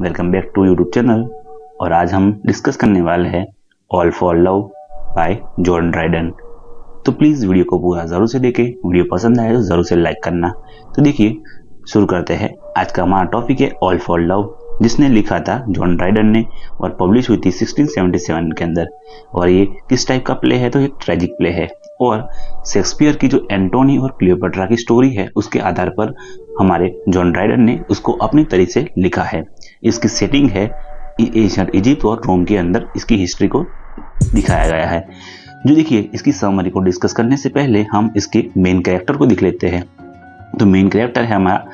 Welcome back to YouTube channel. और आज हम डिस्कस करने वाले हैं all for love by John Dryden. तो प्लीज़ वीडियो को पूरा ज़रूर से देखें। वीडियो पसंद आए तो ज़रूर से लाइक करना। तो देखिए शुरू करते हैं। आज का हमारा टॉपिक है ऑल फॉर लव, जिसने लिखा था जॉन ड्राइडन ने और पब्लिश हुई थी 1677 के अंदर। और ये किस टाइप का प्ले है? तो एक ट्रेजिक प्ले है और शेक्सपियर की जो एंटोनी और क्लियोपेट्रा की स्टोरी है उसके आधार पर हमारे जॉन ड्राइडन ने उसको अपनी तरीके से लिखा है। इसकी सेटिंग है एशियंट इजिप्ट और रोम के अंदर इसकी हिस्ट्री को दिखाया गया है। जो देखिए इसकी समरी को डिस्कस करने से पहले हम इसके मेन कैरेक्टर को देख लेते हैं। तो मेन कैरेक्टर है हमारा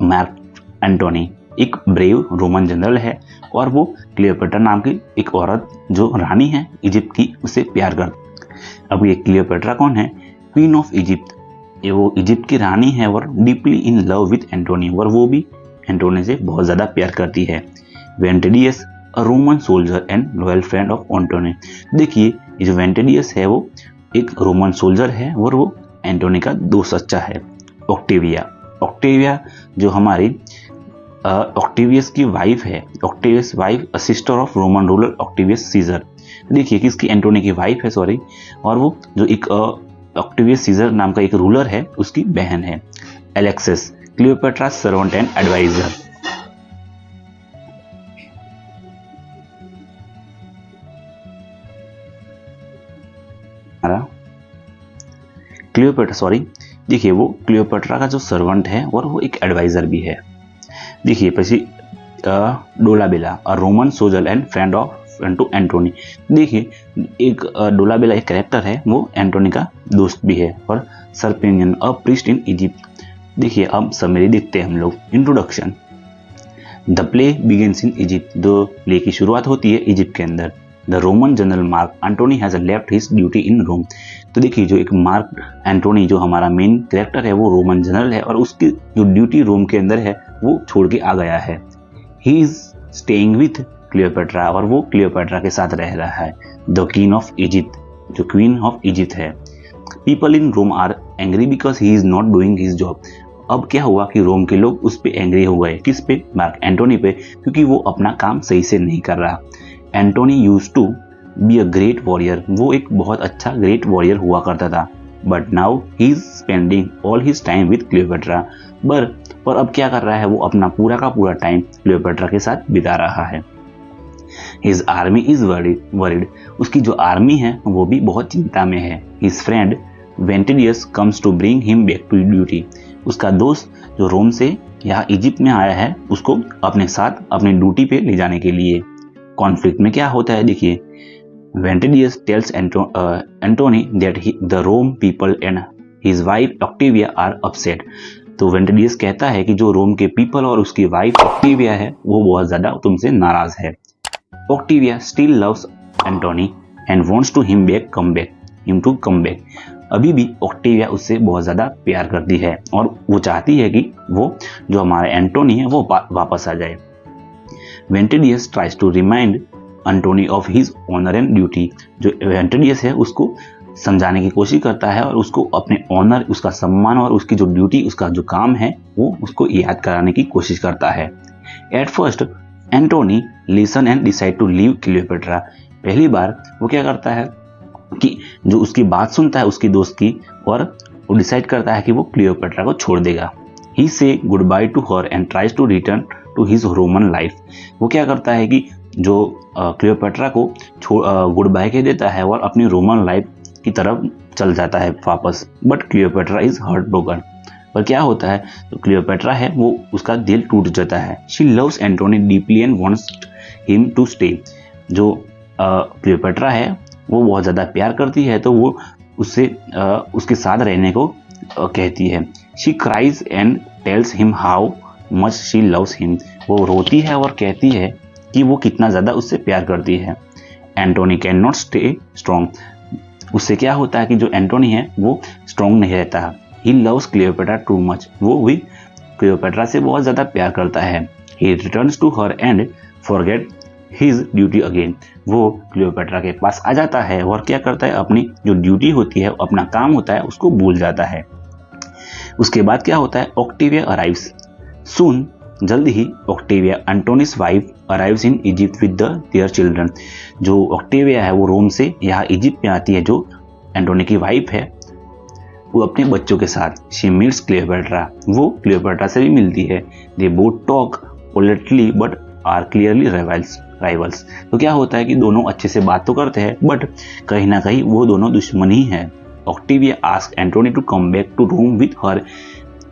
मार्क एंटोनी, एक ब्रेव रोमन जनरल है और वो क्लियोपेट्रा नाम की एक औरत जो रानी है इजिप्ट की, उससे प्यार करती। अब ये क्लियोपेट्रा कौन है? Queen of Egypt. ये वो इजिप्ट की रानी है और deeply in love with Antony, और वो भी एंटोनी से बहुत ज़्यादा प्यार करती है। Ventidius a Roman soldier and loyal friend of Antony. देखिए ये जो वेंटेडियस है वो एक रोमन सोल्जर है और वो एंटोनी का दोस्त सच्चा है। ऑक्टेविया जो हमारी ऑक्टेवियस की वाइफ है। Octavius wife sister of Roman ruler Octavius Caesar. देखिए कि इसकी एंटोनी की वाइफ है सॉरी, और वो जो एक ऑक्टेवियस सीजर नाम का एक रूलर है उसकी बहन है। Alexas Cleopatra servant and advisor. देखिए वो क्लियोपेट्रा का जो सर्वेंट है और वो एक एडवाइजर भी है। देखिए પછી Dolabella a Roman soldier and friend of Antony. देखिए एक डोलाबेला एक कैरेक्टर है, वो एंटोनी का दोस्त भी है। और सर्पेनियन अ प्रीस्ट इन इजिप्ट। देखिए अब समरी देखते हैं हम लोग। Introduction. The play begins in Egypt. दो प्ले की शुरुआत होती है इजिप्ट के अंदर। The Roman general Mark Antony has left his duty in Rome. तो देखिए जो एक मार्क एंटोनी जो हमारा मेन कैरेक्टर है वो रोमन जनरल है और उसकी जो ड्यूटी रोम के अंदर है वो छोड़ के आ गया है। He is staying with Cleopatra, और वो क्लियोपेट्रा के साथ रह रहा है। द क्वीन ऑफ इजिप्ट, जो क्वीन ऑफ इजिप्ट है। People in Rome are angry because he is not doing his job. अब क्या हुआ कि रोम के लोग उस पे एंग्री हो गए। किस पे? मार्क एंटोनी पे, क्योंकि वो अपना काम सही से नहीं कर रहा। Antony used to be a great warrior. वो एक बहुत अच्छा ग्रेट वॉरियर हुआ करता था। But now he is spending all his time with Cleopatra. पर अब क्या कर रहा है? वो अपना पूरा का पूरा टाइम क्लियोपेट्रा के साथ बिता रहा है। His army is worried. उसकी जो आर्मी है वो भी बहुत चिंता में है। His friend Ventidius comes to bring him back to duty. उसका दोस्त जो रोम से यहाँ इजिप्ट में आया है उसको अपने साथ अपनी ड्यूटी पे ले जाने के लिए। कॉन्फ्लिक्ट में क्या होता है? देखिए Ventidius tells Antony that the Rome people and his wife Octavia are upset. तो वेंटेडियस कहता है कि जो रोम के पीपल और उसकी वाइफ ऑक्टेविया है वो बहुत ज्यादा तुमसे नाराज है। Octavia still loves Antony and wants to him to come back. अभी भी ऑक्टेविया उससे बहुत ज्यादा प्यार करती है और वो चाहती है कि वो जो हमारे एंटोनी है वो वापस आ जाए। Ventidius tries to remind Antony of his honour and duty. जो वेंटेडियस है उसको समझाने की कोशिश करता है और उसको अपने ऑनर, उसका सम्मान और उसकी जो ड्यूटी, उसका जो काम है वो उसको याद कराने की कोशिश करता है। At first Antony listen and decide to leave Cleopatra. पहली बार वो क्या करता है कि जो उसकी बात सुनता है उसकी दोस्त की, और वो डिसाइड करता है कि वो क्लियोपेट्रा को छोड़ देगा। He says good bye to her and tries to return to his Roman life. वो क्या करता है कि जो क्लियोपेट्रा को गुड बाय कह देता है और अपनी रोमन लाइफ की तरफ चल जाता है वापस। But Cleopatra is heart broken. पर क्या होता है? तो क्लियोपेट्रा है वो उसका दिल टूट जाता है। She loves Antony deeply and wants him to stay. जो क्लियोपेट्रा है वो बहुत ज़्यादा प्यार करती है तो वो उससे उसके साथ रहने को कहती है। She cries and tells him how much she loves him. वो रोती है और कहती है कि वो कितना ज़्यादा उससे प्यार करती है। Antony can not stay strong. उससे क्या होता है कि जो एंटोनी है वो स्ट्रॉन्ग नहीं रहता। He loves Cleopatra too much. वो भी क्लियोपेट्रा से बहुत ज़्यादा प्यार करता है। He returns to her and forget his duty again. वो क्लियोपेट्रा के पास आ जाता है और क्या करता है? अपनी जो ड्यूटी होती है, अपना काम होता है, उसको भूल जाता है। उसके बाद क्या होता है? Octavia arrives. सून जल्द ही Octavia Antony's wife arrives in Egypt with their children. जो ऑक्टेविया है वो रोम से यहाँ इजिप्ट में आती है, जो एंटोनी की वाइफ है वो अपने बच्चों के साथ। शी मीट्स क्लियोपेट्रा, वो क्लियोपेट्रा से भी मिलती है। They both talk politely but are clearly rivals. तो क्या होता है कि दोनों अच्छे से बात तो करते हैं बट कहीं ना कहीं वो दोनों दुश्मन ही हैं। Octavia ask Antony to come back to Rome with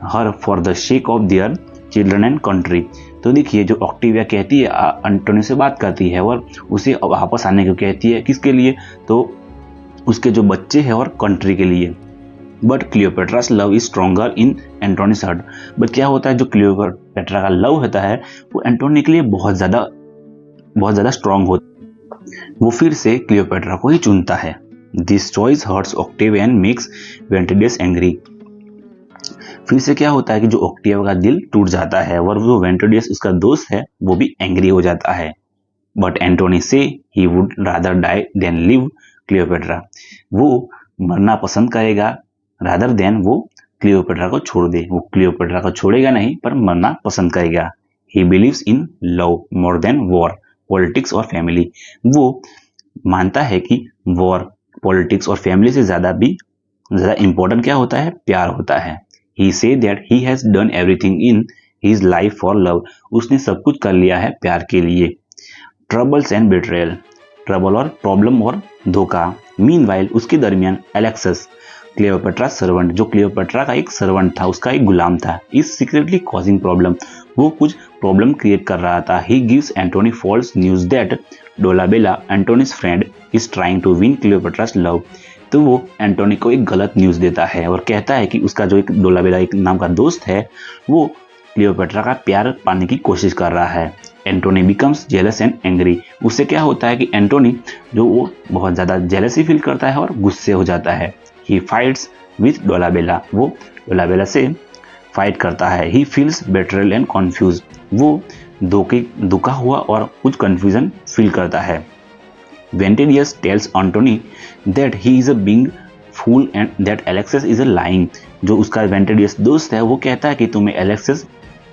her for the sake of their children and country. तो देखिए जो ऑक्टेविया कहती है एंटोनी से बात करती है और उसे वापस आने को कहती है, किसके लिए, तो उसके जो बच्चे हैं और कंट्री के लिए। But Cleopatra's love is stronger in Antony's heart. But क्या होता है, जो क्लियोपेट्रा का लव होता है वो एंटोनी के लिए बहुत ज्यादा स्ट्रॉन्ग होता है। वो फिर से क्लियोपेट्रा को ही चुनता है। This choice hurts Octavia and makes Ventidius angry. फिर से क्या होता है कि जो ऑक्टेविया का दिल टूट जाता है और जो वेंटिडियस उसका दोस्त है वो भी एंग्री हो जाता है। But Antony says he would rather die than leave Cleopatra. वो मरना पसंद करेगा रादर देन वो क्लियोपेट्रा को छोड़ दे। वो क्लियोपेट्रा को छोड़ेगा नहीं पर मरना पसंद करेगा। He believes in love more than war, politics और फैमिली। वो मानता है कि वॉर, पॉलिटिक्स और फैमिली से ज्यादा इंपॉर्टेंट क्या होता है, प्यार होता है। He says that he has done everything in his life for love. उसने सब कुछ कर लिया है प्यार के लिए। ट्रबल्स एंड बिट्रेयल, ट्रबल और प्रॉब्लम और धोखा। मीनवाइल उसके दरमियान एलेक्सस क्लियोपेट्रा सर्वेंट, जो क्लियोपेट्रा का एक सर्वेंट था, उसका एक गुलाम था, इज सीक्रेटली कॉजिंग प्रॉब्लम। वो कुछ प्रॉब्लम क्रिएट कर रहा था। He gives Antony false news that Dolabella Antony's friend is trying to win Cleopatra's love. तो वो एंटोनी को एक गलत न्यूज देता है और कहता है कि उसका जो एक डोलाबेला एक नाम का दोस्त है वो क्लियोपेट्रा का प्यार पाने की कोशिश कर रहा है। Antony becomes jealous and angry. उससे क्या होता है कि एंटोनी जो वो बहुत ज्यादा जेलसी फील करता है और गुस्से हो जाता है। ही फाइट्स विथ डोलाबेला, वो डोलाबेला से फाइट करता है। He feels betrayal and confuse, वो धोखा हुआ और कुछ कंफ्यूजन फील करता है। Ventidius tells Antony that he is a being fool and that Alexas is a lying. जो उसका वेंटिडियस दोस्त है वो कहता है कि तुम्हें एलेक्सस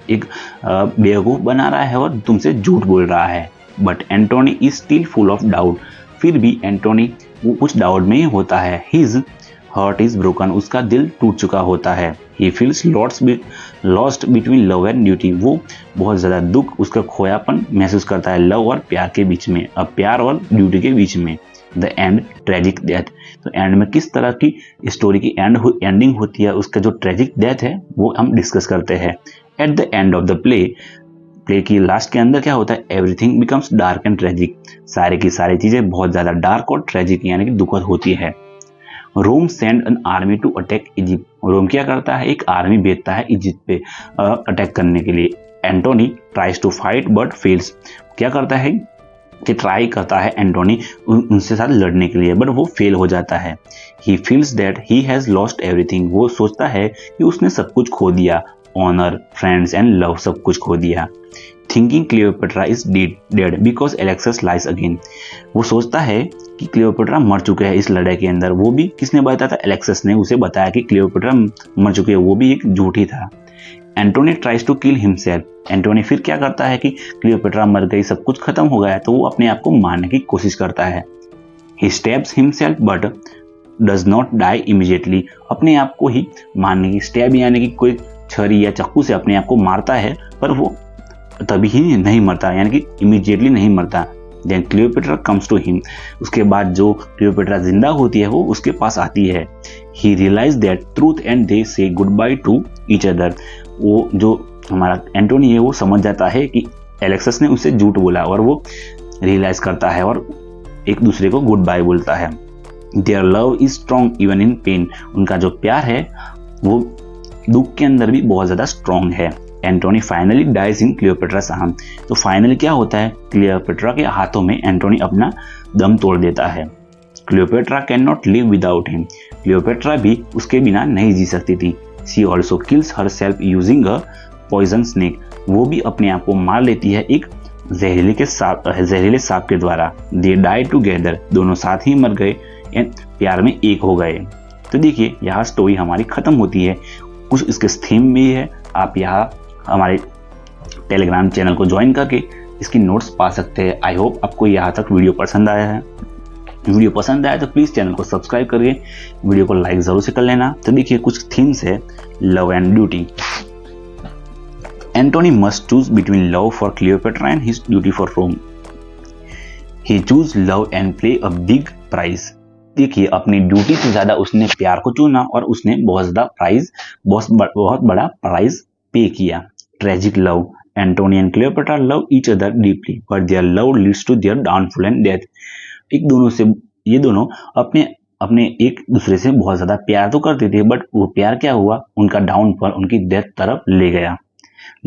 एक बेवकूफ बना रहा है और तुमसे झूठ बोल रहा है। But Antony is still full of doubt. फिर भी एंटोनी वो कुछ डाउट में ही होता है। हिज हार्ट इज ब्रोकन, उसका दिल टूट चुका होता है। He feels lost between love and duty. वो बहुत ज्यादा दुख, उसका खोयापन महसूस करता है लव और प्यार के बीच में, अब प्यार और ड्यूटी के बीच में। The end tragic death. तो एंड में किस तरह की स्टोरी की एंडिंग होती है, उसका जो ट्रेजिक डेथ है वो हम डिस्कस करते हैं। At the end of the play की लास्ट के अंदर क्या होता है, everything becomes dark and tragic. सारी की सारी चीजें बहुत ज्यादा डार्क और ट्रेजिक यानी कि दुखद होती है। Rome send an army to attack Egypt. Rome क्या करता है, एक आर्मी भेजता है इजिप्ट पे अटैक करने के लिए। Antony tries to fight but fails. क्या करता है कि ट्राई करता है एंटोनी उनसे साथ लड़ने के लिए बट वो फेल हो जाता है। He feels that he has lost everything. वो सोचता है कि उसने सब कुछ खो दिया, ऑनर, फ्रेंड्स एंड लव, सब कुछ खो दिया। Thinking Cleopatra is dead because Alexas lies again. वो सोचता है कि क्लियोपेट्रा मर चुके हैं इस लड़ाई के अंदर। वो भी किसने बताया था, एलेक्सस ने उसे बताया कि क्लियोपेट्रा मर चुके हैं, वो भी एक झूठी था। Antony tries to kill himself. Antony फिर क्या करता है कि क्लियोपेट्रा मर गई, सब कुछ खत्म हो गया, तो वो अपने आप को मारने की कोशिश करता है। He stabs himself but does not die immediately. अपने आप को ही मारने की, स्टैब यानी कि कोई छरी या चाकू से अपने आप को मारता है पर वो तभी ही नहीं मरता, यानी कि इमीडिएटली नहीं मरता। Then Cleopatra comes to him. उसके बाद जो क्लियोपेट्रा जिंदा होती है वो उसके पास आती है। He realize that truth and they say good bye to each other. वो जो हमारा एंटोनी है वो समझ जाता है कि एलेक्सस ने उसे झूठ बोला और वो रियलाइज करता है और एक दूसरे को गुड बाय बोलता है। Their love is strong even in pen. उनका जो प्यार है वो दुख के अंदर भी बहुत ज्यादा स्ट्रॉन्ग है। Antony finally dies in Cleopatra's arm. तो फाइनली क्या होता है, क्लियोपेट्रा के हाथों में एंटोनी अपना दम तोड़ देता है। Cleopatra can not live without him. Cleopatra भी उसके बिना नहीं जी सकती थी। She also kills herself using a poison snake. वो भी अपने आप को मार लेती है एक जहरीले सांप के द्वारा। They die together. दोनों साथ ही मर गए एंड प्यार में एक हो गए। तो देखिए यहाँ स्टोरी हमारी खत्म होती है। कुछ इसके थीम भी है, आप यहाँ हमारे टेलीग्राम चैनल को ज्वाइन करके इसकी नोट्स पा सकते हैं। आई होप आपको यहाँ तक वीडियो पसंद आया है। वीडियो पसंद आया तो प्लीज़ चैनल को सब्सक्राइब करिए, वीडियो को लाइक ज़रूर से कर लेना। तो देखिए कुछ थीम्स है love and duty. Antony must choose between love for Cleopatra and his duty for Rome. He choose love and play a big prize. देखिए अपनी ड्यूटी से ज्यादा उसने प्यार को चुना और उसने बहुत ज्यादा प्राइज, बहुत बड़ा प्राइज पे किया। Tragic love. Antony and Cleopatra love each other deeply but their love leads to their downfall and death. ये दोनों अपने अपने एक दूसरे से बहुत ज्यादा प्यार तो करते थे, बट वो प्यार क्या हुआ, उनका डाउनफॉल, उनकी डेथ तरफ ले गया।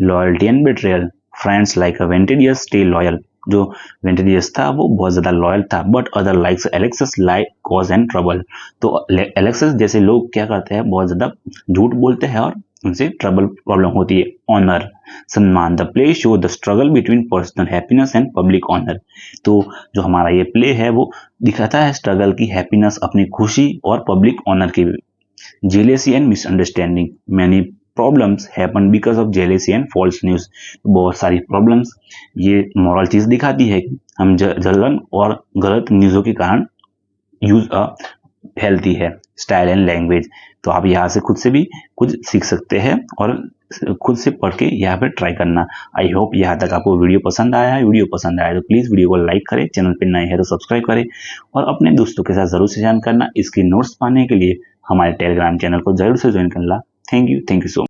Loyalty and betrayal. Friends like Ventidius stay loyal. जो वेंटेडियस था वो बहुत ज्यादा लॉयल था, but other likes Alexas like cause and trouble. तो एलेक्सस जैसे लोग क्या करते हैं, बहुत ज्यादा झूठ बोलते हैं और उनसे ट्रबल प्रॉब्लम होती है। ऑनर, सम्मान। The play show the struggle between personal happiness and public honour. तो जो हमारा ये प्ले है वो दिखाता है स्ट्रगल की, हैप्पीनेस अपनी खुशी और पब्लिक ऑनर की। Jealousy and misunderstanding. Many problems happen because of jealousy and false news. बहुत सारी प्रॉब्लम्स, ये मॉरल चीज दिखाती है कि हम जलन और गलत न्यूज़ों के कारण यूज हेल्थी है। Style and language. तो आप यहाँ से खुद से भी कुछ सीख सकते हैं और खुद से पढ़ के यहाँ पे ट्राई करना। आई होप यहाँ तक आपको वीडियो पसंद आया है। वीडियो पसंद आया तो प्लीज़ वीडियो को लाइक करें, चैनल पे नए हैं तो सब्सक्राइब करें और अपने दोस्तों के साथ जरूर से शेयर करना। इसकी नोट्स पाने के लिए हमारे टेलीग्राम चैनल को जरूर से ज्वाइन करना। Thank you so much.